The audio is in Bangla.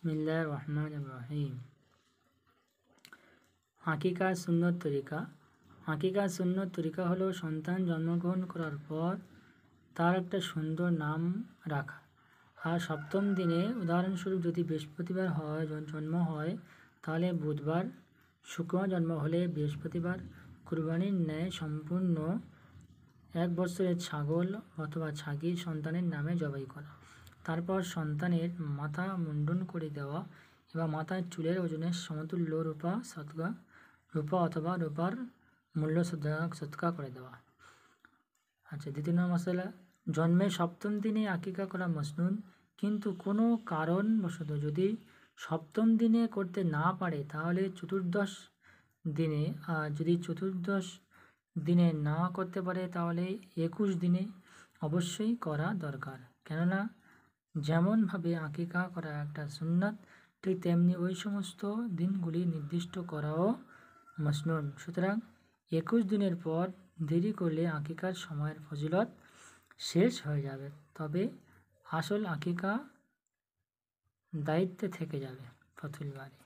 বিসমিল্লাহির রহমানির রহিম। আকিকার সুন্নত তরিকা। আকিকার সুন্নত তরিকা হলো সন্তান জন্মগ্রহণ করার পর তার একটা সুন্দর নাম রাখা। আর সপ্তম দিনে, উদাহরণস্বরূপ যদি বৃহস্পতিবার জন্ম হয় তাহলে বুধবার, শুক্রবার জন্ম হলে বৃহস্পতিবার, কুরবানির ন্যায় সম্পূর্ণ 1 বছরের ছাগল অথবা ছাগির সন্তানের নামে জবাই করা। তারপর সন্তানের মাথা মুন্ডন করে দেওয়া এবং মাথার চুলের ওজনের সমতুল্য রূপা অথবা রূপার মূল্য সদকা করে দেওয়া। আচ্ছা, দ্বিতীয় নম্বর মশলা, জন্মের সপ্তম দিনে আকিকা করা মসনুন, কিন্তু কোনো কারণবশত যদি সপ্তম দিনে করতে না পারে তাহলে চতুর্দশ দিনে, আর যদি চতুর্দশ দিনে না করতে পারে তাহলে 21 দিনে অবশ্যই করা দরকার। কেননা যেমনভাবে আকিকা করা একটা সুন্নাত, ঠিক তেমনি ওই সমস্ত দিনগুলি নির্দিষ্ট করাও মসনুন। সুতরাং 21 দিনের পর দেরি করলে আকিকার সময়ের ফজিলত শেষ হয়ে যাবে, তবে আসল আকিকা দায়িত্বে থেকে যাবে। ফতুল বারী।